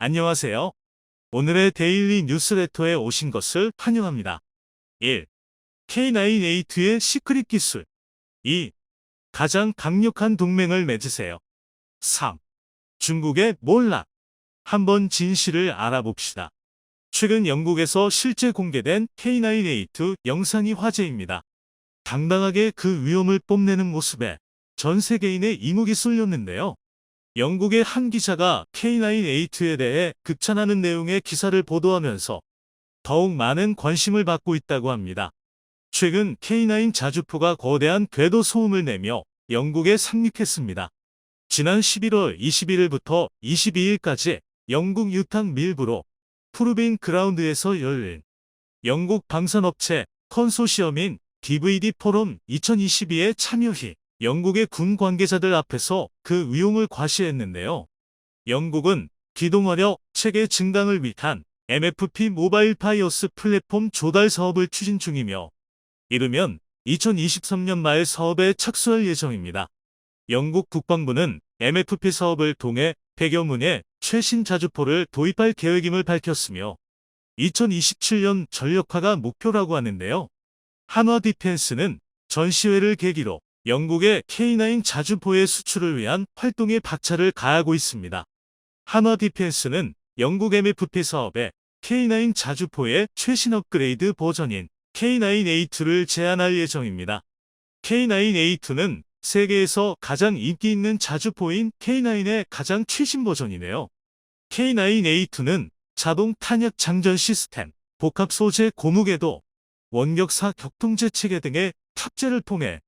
안녕하세요. 오늘의 데일리 뉴스레터에 오신 것을 환영합니다. 1. K9A2의 시크릿 기술. 2. 가장 강력한 동맹을 맺으세요. 3. 중국의 몰락. 한번 진실을 알아봅시다. 최근 영국에서 실제 공개된 K9A2 영상이 화제입니다. 당당하게 그 위험을 뽐내는 모습에 전 세계인의 이목이 쏠렸는데요. 영국의 한 기자가 K9A2에 대해 극찬하는 내용의 기사를 보도하면서 더욱 많은 관심을 받고 있다고 합니다. 최근 K9 자주포가 거대한 궤도 소음을 내며 영국에 상륙했습니다. 지난 11월 21일부터 22일까지 영국 유탕 밀브로 프루빈 그라운드에서 열린 영국 방산업체 컨소시엄인 DVD 포럼 2022에 참여해 영국의 군 관계자들 앞에서 그 위용을 과시했는데요. 영국은 기동화력 체계 증강을 위한 MFP 모바일 파이어스 플랫폼 조달 사업을 추진 중이며 이르면 2023년 말 사업에 착수할 예정입니다. 영국 국방부는 MFP 사업을 통해 100여 문의 최신 자주포를 도입할 계획임을 밝혔으며 2027년 전력화가 목표라고 하는데요. 한화 디펜스는 전시회를 계기로 영국의 K9 자주포의 수출을 위한 활동에 박차를 가하고 있습니다. 한화 디펜스는 영국 MFP 사업에 K9 자주포의 최신 업그레이드 버전인 K9A2를 제안할 예정입니다. K9A2는 세계에서 가장 인기 있는 자주포인 K9의 가장 최신 버전이네요. K9A2는 자동 탄약 장전 시스템, 복합 소재 고무궤도, 원격사 격통제 체계 등의 탑재를 통해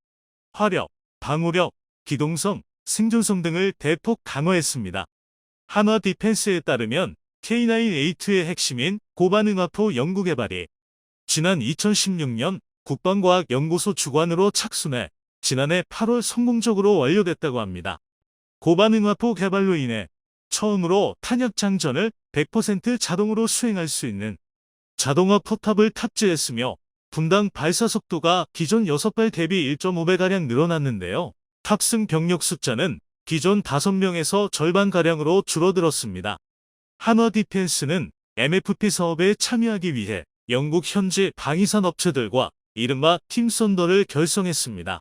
화력, 방호력, 기동성, 생존성 등을 대폭 강화했습니다. 한화 디펜스에 따르면 K9A2의 핵심인 고반응화포 연구 개발이 지난 2016년 국방과학연구소 주관으로 착순해 지난해 8월 성공적으로 완료됐다고 합니다. 고반응화포 개발로 인해 처음으로 탄약 장전을 100% 자동으로 수행할 수 있는 자동화 포탑을 탑재했으며 분당 발사 속도가 기존 6발 대비 1.5배가량 늘어났는데요. 탑승 병력 숫자는 기존 5명에서 절반가량으로 줄어들었습니다. 한화 디펜스는 MFP 사업에 참여하기 위해 영국 현지 방위산 업체들과 이른바 팀 썬더를 결성했습니다.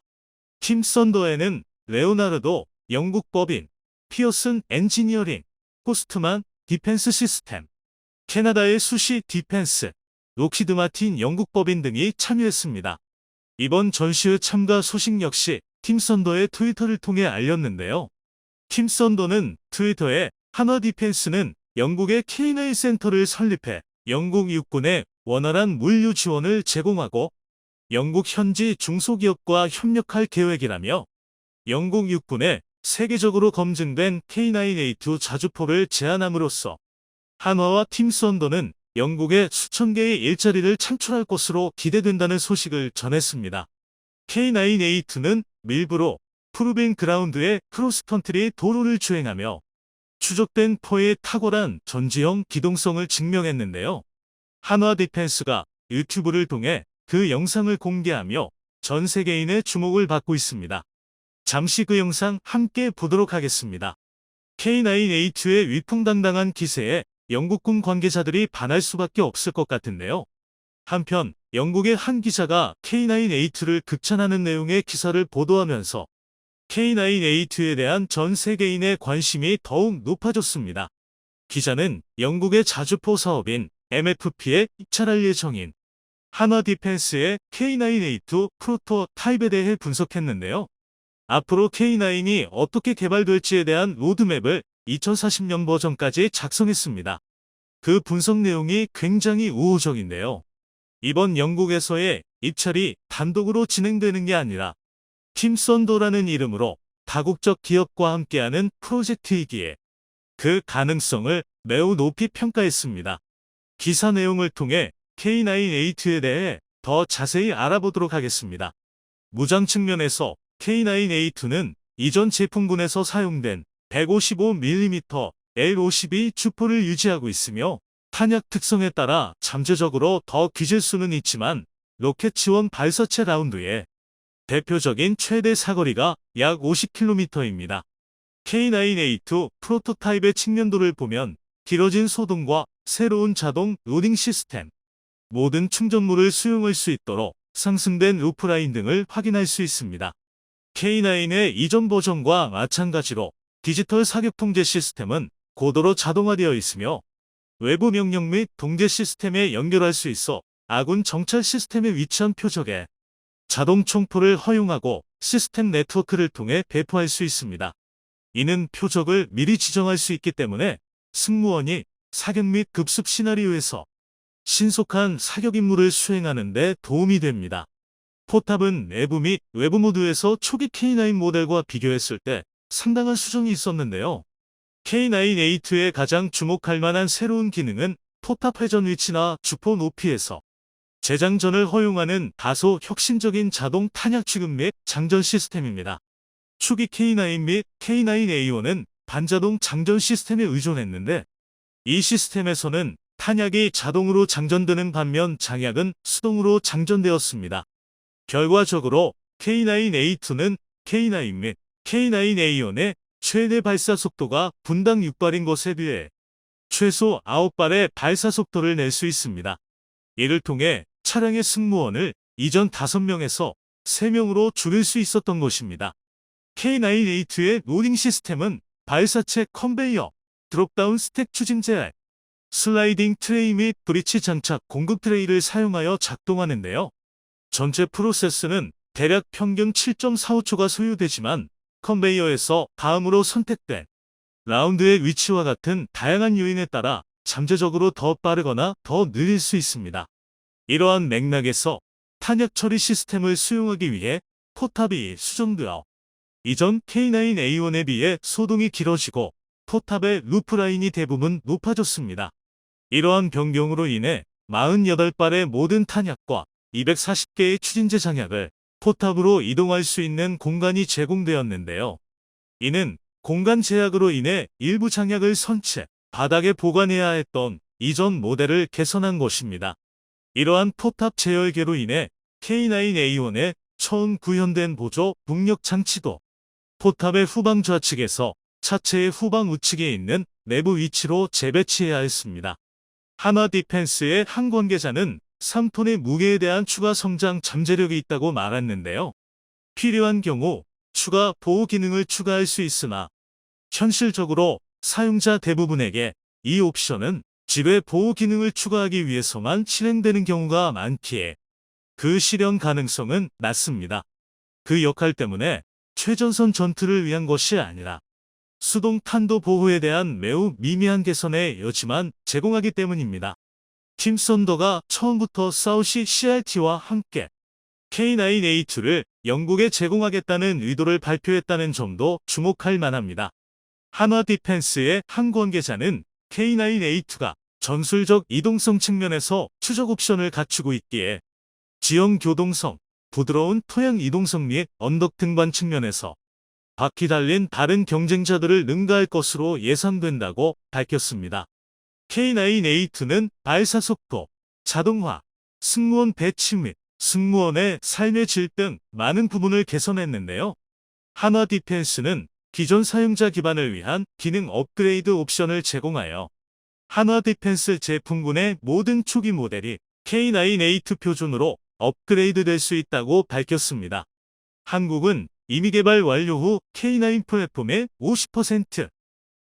팀 썬더에는 레오나르도 영국 법인, 피어슨 엔지니어링, 포스트만 디펜스 시스템, 캐나다의 수시 디펜스, 록히드 마틴 영국 법인 등이 참여했습니다. 이번 전시회 참가 소식 역시 팀 썬더의 트위터를 통해 알렸는데요. 팀 썬더는 트위터에 한화 디펜스는 영국의 K9 센터를 설립해 영국 육군에 원활한 물류 지원을 제공하고 영국 현지 중소기업과 협력할 계획이라며 영국 육군에 세계적으로 검증된 K9A2 자주포를 제안함으로써 한화와 팀 썬더는 영국에 수천 개의 일자리를 창출할 것으로 기대된다는 소식을 전했습니다. K9A2는 밀브로 프루빈 그라운드의 크로스컨트리 도로를 주행하며 추적된 포의 탁월한 전지형 기동성을 증명했는데요. 한화 디펜스가 유튜브를 통해 그 영상을 공개하며 전 세계인의 주목을 받고 있습니다. 잠시 그 영상 함께 보도록 하겠습니다. K9A2의 위풍당당한 기세에 영국군 관계자들이 반할 수밖에 없을 것 같은데요. 한편 영국의 한 기자가 K9A2를 극찬하는 내용의 기사를 보도하면서 K9A2에 대한 전 세계인의 관심이 더욱 높아졌습니다. 기자는 영국의 자주포 사업인 MFP에 입찰할 예정인 한화 디펜스의 K9A2 프로토타입에 대해 분석했는데요. 앞으로 K9이 어떻게 개발될지에 대한 로드맵을 2040년 버전까지 작성했습니다. 그 분석 내용이 굉장히 우호적인데요. 이번 영국에서의 입찰이 단독으로 진행되는 게 아니라 팀 썬더라는 이름으로 다국적 기업과 함께하는 프로젝트이기에 그 가능성을 매우 높이 평가했습니다. 기사 내용을 통해 K9A2에 대해 더 자세히 알아보도록 하겠습니다. 무장 측면에서 K9A2는 이전 제품군에서 사용된 155mm L52 주포를 유지하고 있으며 탄약 특성에 따라 잠재적으로 더 기질 수는 있지만 로켓 지원 발사체 라운드의 대표적인 최대 사거리가 약 50km입니다. K9A2 프로토타입의 측면도를 보면 길어진 소동과 새로운 자동 로딩 시스템, 모든 충전물을 수용할 수 있도록 상승된 루프라인 등을 확인할 수 있습니다. K9의 이전 버전과 마찬가지로 디지털 사격 통제 시스템은 고도로 자동화되어 있으며 외부 명령 및 통제 시스템에 연결할 수 있어 아군 정찰 시스템에 위치한 표적에 자동 총포를 허용하고 시스템 네트워크를 통해 배포할 수 있습니다. 이는 표적을 미리 지정할 수 있기 때문에 승무원이 사격 및 급습 시나리오에서 신속한 사격 임무를 수행하는 데 도움이 됩니다. 포탑은 내부 및 외부 모두에서 초기 K9 모델과 비교했을 때 상당한 수정이 있었는데요. K9A2의 가장 주목할 만한 새로운 기능은 포탑 회전 위치나 주포 높이에서 재장전을 허용하는 다소 혁신적인 자동 탄약 취급 및 장전 시스템입니다. 초기 K9 및 K9A1은 반자동 장전 시스템에 의존했는데 이 시스템에서는 탄약이 자동으로 장전되는 반면 장약은 수동으로 장전되었습니다. 결과적으로 K9A2는 K9 및 K9A1의 최대 발사 속도가 분당 6발인 것에 비해 최소 9발의 발사 속도를 낼 수 있습니다. 이를 통해 차량의 승무원을 이전 5명에서 3명으로 줄일 수 있었던 것입니다. K9A2의 로딩 시스템은 발사체 컨베이어, 드롭다운 스택 추진제, 슬라이딩 트레이 및 브리치 장착 공급 트레이를 사용하여 작동하는데요. 전체 프로세스는 대략 평균 7.45초가 소요되지만 컨베이어에서 다음으로 선택된 라운드의 위치와 같은 다양한 요인에 따라 잠재적으로 더 빠르거나 더 느릴 수 있습니다. 이러한 맥락에서 탄약 처리 시스템을 수용하기 위해 포탑이 수정되어 이전 K9A1에 비해 소동이 길어지고 포탑의 루프라인이 대부분 높아졌습니다. 이러한 변경으로 인해 48발의 모든 탄약과 240개의 추진제 장약을 포탑으로 이동할 수 있는 공간이 제공되었는데요. 이는 공간 제약으로 인해 일부 장약을 선체, 바닥에 보관해야 했던 이전 모델을 개선한 것입니다. 이러한 포탑 재열계로 인해 K9A1의 처음 구현된 보조 북력 장치도 포탑의 후방 좌측에서 차체의 후방 우측에 있는 내부 위치로 재배치해야 했습니다. 한화 디펜스의 한 관계자는 3톤의 무게에 대한 추가 성장 잠재력이 있다고 말했는데요. 필요한 경우 추가 보호 기능을 추가할 수 있으나 현실적으로 사용자 대부분에게 이 옵션은 지뢰 보호 기능을 추가하기 위해서만 실행되는 경우가 많기에 그 실현 가능성은 낮습니다. 그 역할 때문에 최전선 전투를 위한 것이 아니라 수동 탄도 보호에 대한 매우 미미한 개선의 여지만 제공하기 때문입니다. 팀 썬더가 처음부터 사우시 CRT와 함께 K9A2를 영국에 제공하겠다는 의도를 발표했다는 점도 주목할 만합니다. 한화 디펜스의 한 관계자는 K9A2가 전술적 이동성 측면에서 추적 옵션을 갖추고 있기에 지형 교동성, 부드러운 토양 이동성 및 언덕 등반 측면에서 바퀴 달린 다른 경쟁자들을 능가할 것으로 예상된다고 밝혔습니다. K9A2는 발사 속도, 자동화, 승무원 배치 및 승무원의 삶의 질 등 많은 부분을 개선했는데요. 한화 디펜스는 기존 사용자 기반을 위한 기능 업그레이드 옵션을 제공하여 한화 디펜스 제품군의 모든 초기 모델이 K9A2 표준으로 업그레이드 될 수 있다고 밝혔습니다. 한국은 이미 개발 완료 후 K9 플랫폼의 50%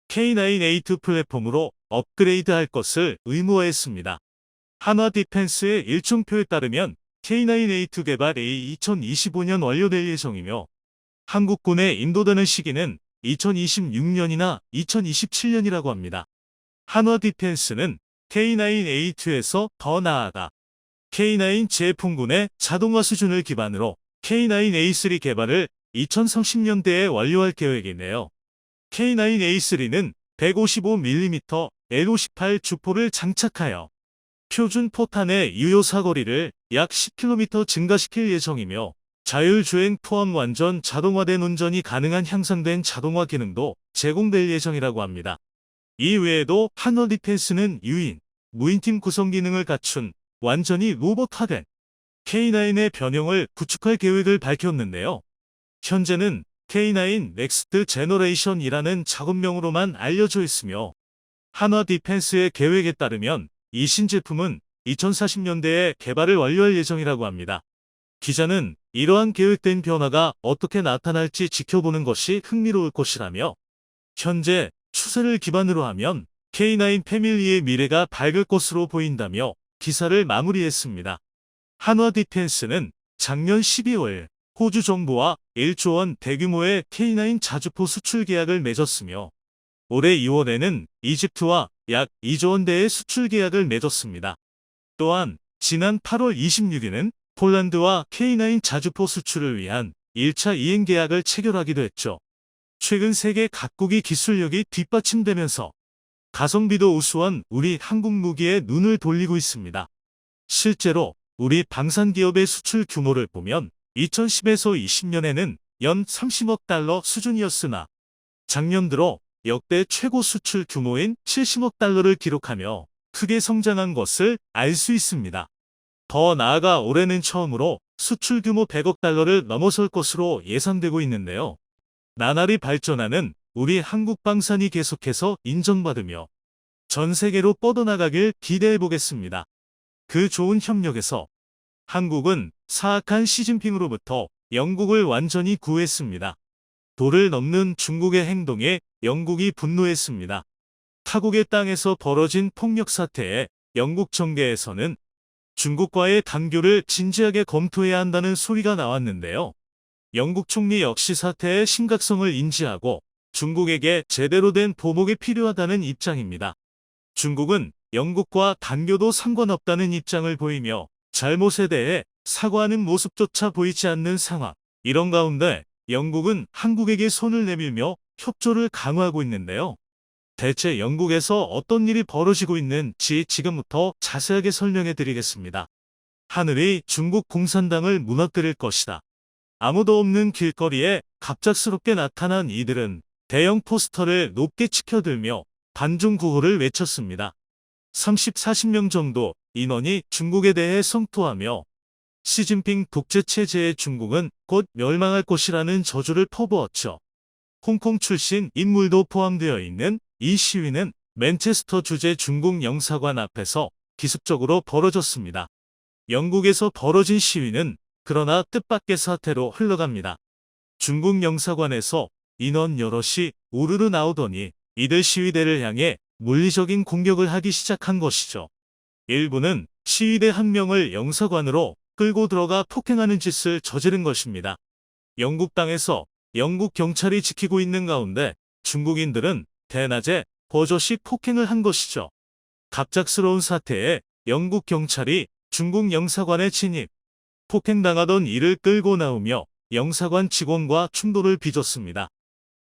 K9A2 플랫폼으로 업그레이드할 것을 의무화했습니다. 한화 디펜스의 일정표에 따르면 K9A2 개발이 2025년 완료될 예정이며 한국군에 인도되는 시기는 2026년이나 2027년이라고 합니다. 한화 디펜스는 K9A2에서 더 나아가 K9 제품군의 자동화 수준을 기반으로 K9A3 개발을 2030년대에 완료할 계획이네요. K9A3는 155mm L58 주포를 장착하여 표준 포탄의 유효 사거리를 약 10km 증가시킬 예정이며 자율주행 포함 완전 자동화된 운전이 가능한 향상된 자동화 기능도 제공될 예정이라고 합니다. 이 외에도 한화 디펜스는 유인, 무인팀 구성 기능을 갖춘 완전히 로봇화된 K9의 변형을 구축할 계획을 밝혔는데요. 현재는 K9 넥스트 제너레이션이라는 작업명으로만 알려져 있으며 한화 디펜스의 계획에 따르면 이 신제품은 2040년대에 개발을 완료할 예정이라고 합니다. 기자는 이러한 계획된 변화가 어떻게 나타날지 지켜보는 것이 흥미로울 것이라며 현재 추세를 기반으로 하면 K9 패밀리의 미래가 밝을 것으로 보인다며 기사를 마무리했습니다. 한화 디펜스는 작년 12월 호주 정부와 1조 원 대규모의 K9 자주포 수출 계약을 맺었으며 올해 2월에는 이집트와 약 2조 원대의 수출 계약을 맺었습니다. 또한 지난 8월 26일은 폴란드와 K9 자주포 수출을 위한 1차 이행 계약을 체결하기도 했죠. 최근 세계 각국이 기술력이 뒷받침되면서 가성비도 우수한 우리 한국 무기에 눈을 돌리고 있습니다. 실제로 우리 방산기업의 수출 규모를 보면 2010에서 20년에는 연 30억 달러 수준이었으나 작년 들어 역대 최고 수출 규모인 70억 달러를 기록하며 크게 성장한 것을 알 수 있습니다. 더 나아가 올해는 처음으로 수출 규모 100억 달러를 넘어설 것으로 예상되고 있는데요. 나날이 발전하는 우리 한국 방산이 계속해서 인정받으며 전 세계로 뻗어나가길 기대해 보겠습니다. 그 좋은 협력에서 한국은 사악한 시진핑으로부터 영국을 완전히 구했습니다. 도를 넘는 중국의 행동에 영국이 분노했습니다. 타국의 땅에서 벌어진 폭력 사태에 영국 정계에서는 중국과의 단교를 진지하게 검토해야 한다는 소리가 나왔는데요. 영국 총리 역시 사태의 심각성을 인지하고 중국에게 제대로 된 보복이 필요하다는 입장입니다. 중국은 영국과 단교도 상관없다는 입장을 보이며 잘못에 대해 사과하는 모습조차 보이지 않는 상황. 이런 가운데 영국은 한국에게 손을 내밀며 협조를 강화하고 있는데요. 대체 영국에서 어떤 일이 벌어지고 있는지 지금부터 자세하게 설명해 드리겠습니다. 하늘이 중국 공산당을 무너뜨릴 것이다. 아무도 없는 길거리에 갑작스럽게 나타난 이들은 대형 포스터를 높게 치켜들며 반중 구호를 외쳤습니다. 30, 40명 정도 인원이 중국에 대해 성토하며 시진핑 독재 체제의 중국은 곧 멸망할 것이라는 저주를 퍼부었죠. 홍콩 출신 인물도 포함되어 있는 이 시위는 맨체스터 주재 중국 영사관 앞에서 기습적으로 벌어졌습니다. 영국에서 벌어진 시위는 그러나 뜻밖의 사태로 흘러갑니다. 중국 영사관에서 인원 여럿이 우르르 나오더니 이들 시위대를 향해 물리적인 공격을 하기 시작한 것이죠. 일부는 시위대 한 명을 영사관으로 끌고 들어가 폭행하는 짓을 저지른 것입니다. 영국 땅에서 영국 경찰이 지키고 있는 가운데 중국인들은 대낮에 버젓이 폭행을 한 것이죠. 갑작스러운 사태에 영국 경찰이 중국 영사관에 진입, 폭행당하던 이를 끌고 나오며 영사관 직원과 충돌을 빚었습니다.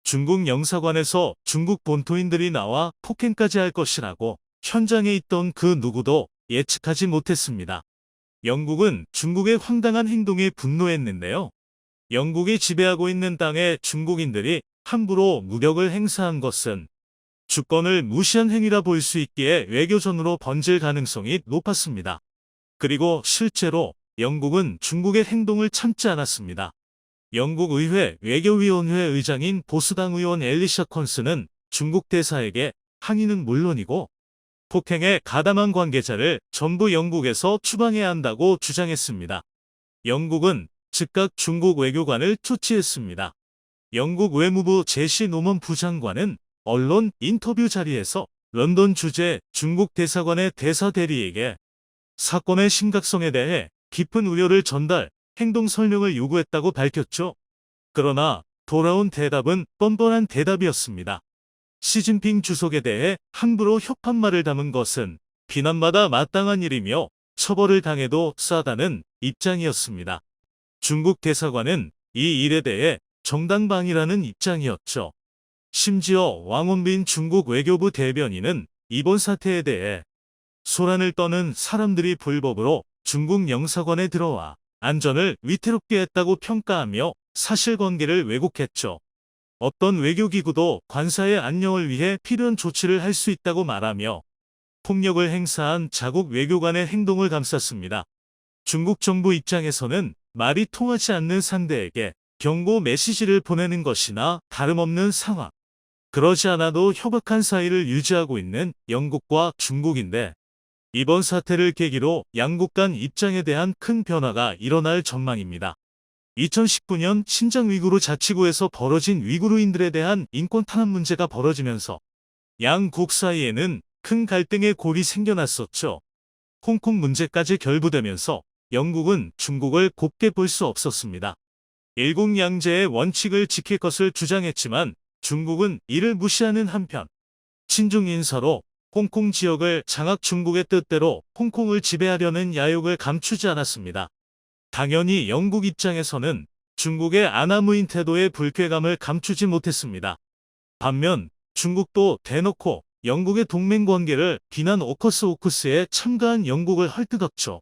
중국 영사관에서 중국 본토인들이 나와 폭행까지 할 것이라고 현장에 있던 그 누구도 예측하지 못했습니다. 영국은 중국의 황당한 행동에 분노했는데요. 영국이 지배하고 있는 땅에 중국인들이 함부로 무력을 행사한 것은 주권을 무시한 행위라 볼 수 있기에 외교전으로 번질 가능성이 높았습니다. 그리고 실제로 영국은 중국의 행동을 참지 않았습니다. 영국 의회 외교위원회 의장인 보수당 의원 엘리샤 컨스는 중국 대사에게 항의는 물론이고 폭행에 가담한 관계자를 전부 영국에서 추방해야 한다고 주장했습니다. 영국은 즉각 중국 외교관을 조치했습니다. 영국 외무부 제시 노먼 부장관은 언론 인터뷰 자리에서 런던 주재 중국 대사관의 대사 대리에게 사건의 심각성에 대해 깊은 우려를 전달, 행동 설명을 요구했다고 밝혔죠. 그러나 돌아온 대답은 뻔뻔한 대답이었습니다. 시진핑 주석에 대해 함부로 협한말을 담은 것은 비난받아 마땅한 일이며 처벌을 당해도 싸다는 입장이었습니다. 중국 대사관은 이 일에 대해 정당방위라는 입장이었죠. 심지어 왕원빈 중국 외교부 대변인은 이번 사태에 대해 소란을 떠는 사람들이 불법으로 중국 영사관에 들어와 안전을 위태롭게 했다고 평가하며 사실관계를 왜곡했죠. 어떤 외교기구도 관사의 안녕을 위해 필요한 조치를 할 수 있다고 말하며 폭력을 행사한 자국 외교관의 행동을 감쌌습니다. 중국 정부 입장에서는 말이 통하지 않는 상대에게 경고 메시지를 보내는 것이나 다름없는 상황. 그러지 않아도 협약한 사이를 유지하고 있는 영국과 중국인데 이번 사태를 계기로 양국 간 입장에 대한 큰 변화가 일어날 전망입니다. 2019년 신장 위구르 자치구에서 벌어진 위구르인들에 대한 인권 탄압 문제가 벌어지면서 양국 사이에는 큰 갈등의 골이 생겨났었죠. 홍콩 문제까지 결부되면서 영국은 중국을 곱게 볼 수 없었습니다. 일국양제의 원칙을 지킬 것을 주장했지만 중국은 이를 무시하는 한편 친중 인사로 홍콩 지역을 장악 중국의 뜻대로 홍콩을 지배하려는 야욕을 감추지 않았습니다. 당연히 영국 입장에서는 중국의 아나무인 태도의 불쾌감을 감추지 못했습니다. 반면 중국도 대놓고 영국의 동맹 관계를 비난 오커스에 참가한 영국을 헐뜯었죠.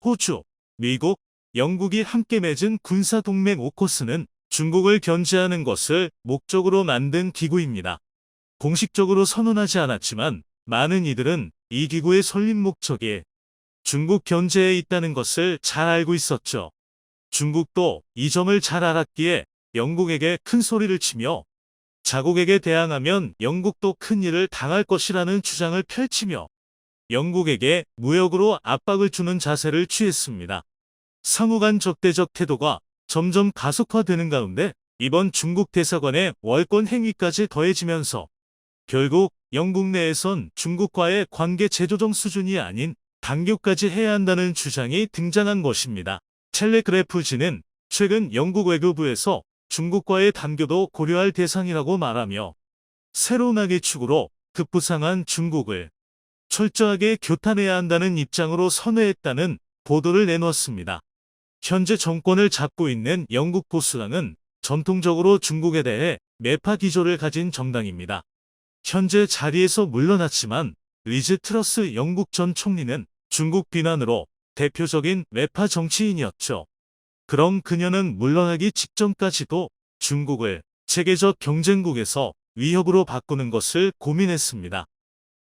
호주, 미국, 영국이 함께 맺은 군사동맹 오커스는 중국을 견제하는 것을 목적으로 만든 기구입니다. 공식적으로 선언하지 않았지만 많은 이들은 이 기구의 설립 목적이 중국 견제에 있다는 것을 잘 알고 있었죠. 중국도 이 점을 잘 알았기에 영국에게 큰 소리를 치며 자국에게 대항하면 영국도 큰 일을 당할 것이라는 주장을 펼치며 영국에게 무역으로 압박을 주는 자세를 취했습니다. 상호 간 적대적 태도가 점점 가속화되는 가운데 이번 중국 대사관의 월권 행위까지 더해지면서 결국 영국 내에선 중국과의 관계 재조정 수준이 아닌 단교까지 해야 한다는 주장이 등장한 것입니다. 텔레그래프지는 최근 영국 외교부에서 중국과의 단교도 고려할 대상이라고 말하며 새로운 악의 축으로 급부상한 중국을 철저하게 교탄해야 한다는 입장으로 선회했다는 보도를 내놓았습니다. 현재 정권을 잡고 있는 영국 보수당은 전통적으로 중국에 대해 매파 기조를 가진 정당입니다. 현재 자리에서 물러났지만 리즈 트러스 영국 전 총리는 중국 비난으로 대표적인 매파 정치인이었죠. 그럼 그녀는 물러나기 직전까지도 중국을 세계적 경쟁국에서 위협으로 바꾸는 것을 고민했습니다.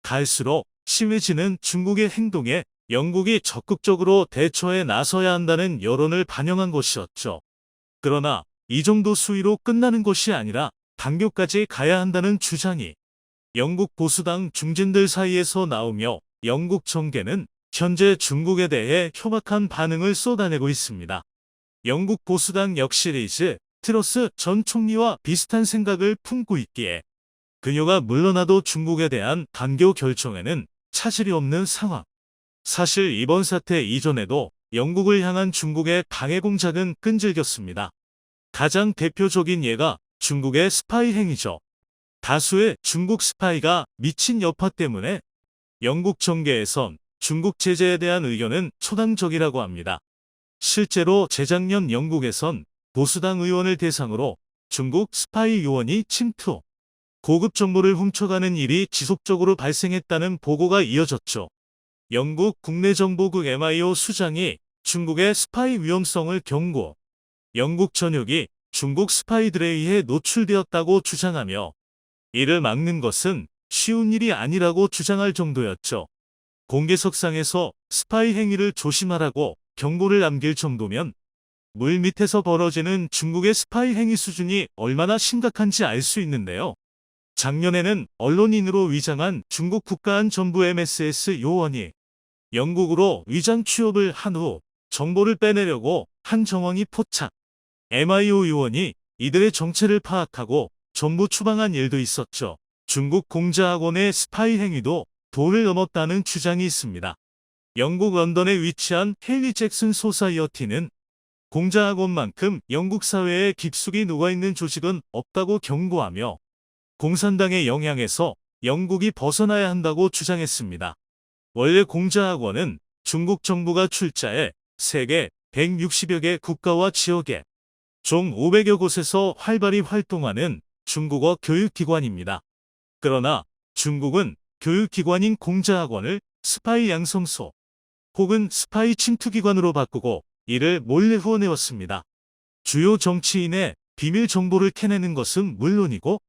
갈수록 심해지는 중국의 행동에 영국이 적극적으로 대처에 나서야 한다는 여론을 반영한 것이었죠. 그러나 이 정도 수위로 끝나는 것이 아니라 단교까지 가야 한다는 주장이 영국 보수당 중진들 사이에서 나오며 영국 정계는 현재 중국에 대해 흉악한 반응을 쏟아내고 있습니다. 영국 보수당 역시 리즈 트러스 전 총리와 비슷한 생각을 품고 있기에 그녀가 물러나도 중국에 대한 단교 결정에는 차질이 없는 상황. 사실 이번 사태 이전에도 영국을 향한 중국의 방해 공작은 끈질겼습니다. 가장 대표적인 예가 중국의 스파이 행위죠. 다수의 중국 스파이가 미친 여파 때문에 영국 정계에선 중국 제재에 대한 의견은 초당적이라고 합니다. 실제로 재작년 영국에선 보수당 의원을 대상으로 중국 스파이 요원이 침투, 고급 정보를 훔쳐가는 일이 지속적으로 발생했다는 보고가 이어졌죠. 영국 국내정보국 MIO 수장이 중국의 스파이 위험성을 경고, 영국 전역이 중국 스파이들에 의해 노출되었다고 주장하며 이를 막는 것은 쉬운 일이 아니라고 주장할 정도였죠. 공개석상에서 스파이 행위를 조심하라고 경고를 남길 정도면 물 밑에서 벌어지는 중국의 스파이 행위 수준이 얼마나 심각한지 알 수 있는데요. 작년에는 언론인으로 위장한 중국 국가안전부 MSS 요원이 영국으로 위장 취업을 한 후 정보를 빼내려고 한 정황이 포착. MIO 요원이 이들의 정체를 파악하고 전부 추방한 일도 있었죠. 중국 공자학원의 스파이 행위도 도를 넘었다는 주장이 있습니다. 영국 런던에 위치한 헨리 잭슨 소사이어티는 공자학원만큼 영국 사회에 깊숙이 녹아있는 조직은 없다고 경고하며 공산당의 영향에서 영국이 벗어나야 한다고 주장했습니다. 원래 공자학원은 중국 정부가 출자해 세계 160여 개 국가와 지역에 총 500여 곳에서 활발히 활동하는 중국어 교육기관입니다. 그러나 중국은 교육기관인 공자학원을 스파이 양성소 혹은 스파이 침투기관으로 바꾸고 이를 몰래 후원해왔습니다. 주요 정치인의 비밀 정보를 캐내는 것은 물론이고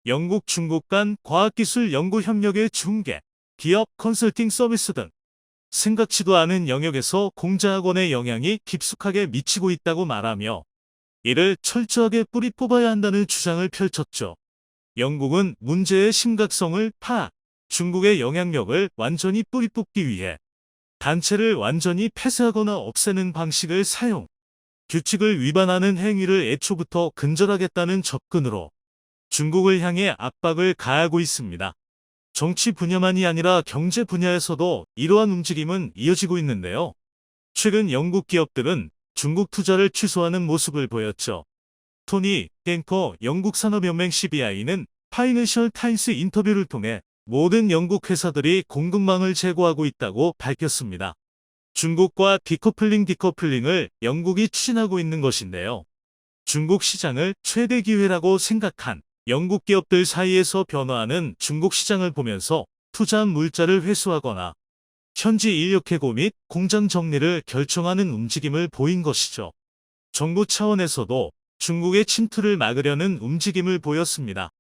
영국 중국 간 과학기술 연구 협력의 중개, 기업 컨설팅 서비스 등 생각지도 않은 영역에서 공자학원의 영향이 깊숙하게 미치고 있다고 말하며 이를 철저하게 뿌리 뽑아야 한다는 주장을 펼쳤죠. 영국은 문제의 심각성을 파악, 중국의 영향력을 완전히 뿌리 뽑기 위해 단체를 완전히 폐쇄하거나 없애는 방식을 사용, 규칙을 위반하는 행위를 애초부터 근절하겠다는 접근으로 중국을 향해 압박을 가하고 있습니다. 정치 분야만이 아니라 경제 분야에서도 이러한 움직임은 이어지고 있는데요. 최근 영국 기업들은 중국 투자를 취소하는 모습을 보였죠. 토니 갱커 영국 산업연맹 CBI는 파이낸셜 타임스 인터뷰를 통해 모든 영국 회사들이 공급망을 제고하고 있다고 밝혔습니다. 중국과 디커플링을 영국이 추진하고 있는 것인데요. 중국 시장을 최대 기회라고 생각한 영국 기업들 사이에서 변화하는 중국 시장을 보면서 투자한 물자를 회수하거나 현지 인력 해고 및 공장 정리를 결정하는 움직임을 보인 것이죠. 정부 차원에서도 중국의 침투를 막으려는 움직임을 보였습니다.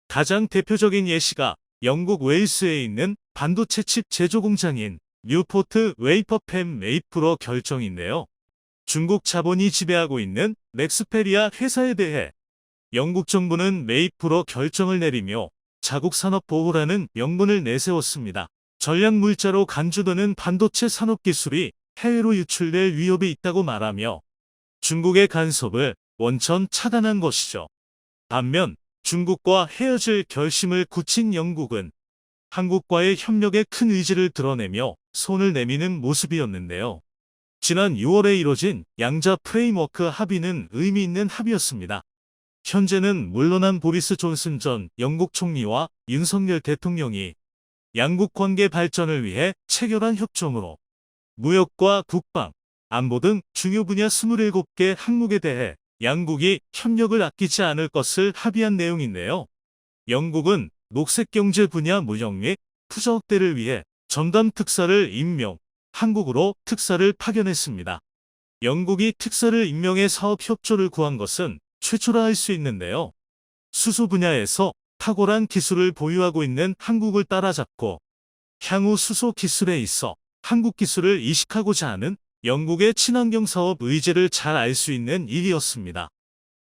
가장 대표적인 예시가 영국 웨일스에 있는 반도체 칩 제조 공장인 뉴포트 웨이퍼펜 메이프로 결정인데요. 중국 자본이 지배하고 있는 렉스페리아 회사에 대해 영국 정부는 메이프로 결정을 내리며 자국 산업 보호라는 명분을 내세웠습니다. 전략 물자로 간주되는 반도체 산업 기술이 해외로 유출될 위협이 있다고 말하며 중국의 간섭을 원천 차단한 것이죠. 반면 중국과 헤어질 결심을 굳힌 영국은 한국과의 협력에 큰 의지를 드러내며 손을 내미는 모습이었는데요. 지난 6월에 이뤄진 양자 프레임워크 합의는 의미 있는 합의였습니다. 현재는 물러난 보리스 존슨 전 영국 총리와 윤석열 대통령이 양국 관계 발전을 위해 체결한 협정으로 무역과 국방, 안보 등 중요 분야 27개 항목에 대해 양국이 협력을 아끼지 않을 것을 합의한 내용인데요. 영국은 녹색경제 분야 무역 및 투자 확대를 위해 전담 특사를 임명, 한국으로 특사를 파견했습니다. 영국이 특사를 임명해 사업 협조를 구한 것은 최초라 할 수 있는데요. 수소 분야에서 탁월한 기술을 보유하고 있는 한국을 따라잡고 향후 수소 기술에 있어 한국 기술을 이식하고자 하는 영국의 친환경 사업 의지를 잘 알 수 있는 일이었습니다.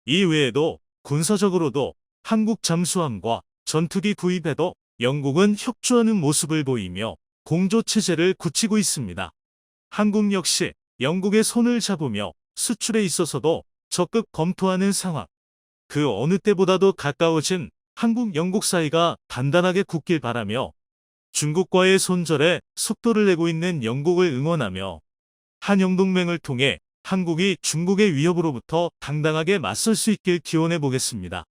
이 외에도 군사적으로도 한국 잠수함과 전투기 구입에도 영국은 협조하는 모습을 보이며 공조체제를 굳히고 있습니다. 한국 역시 영국의 손을 잡으며 수출에 있어서도 적극 검토하는 상황. 그 어느 때보다도 가까워진 한국-영국 사이가 단단하게 굳길 바라며 중국과의 손절에 속도를 내고 있는 영국을 응원하며 한영동맹을 통해 한국이 중국의 위협으로부터 당당하게 맞설 수 있길 기원해 보겠습니다.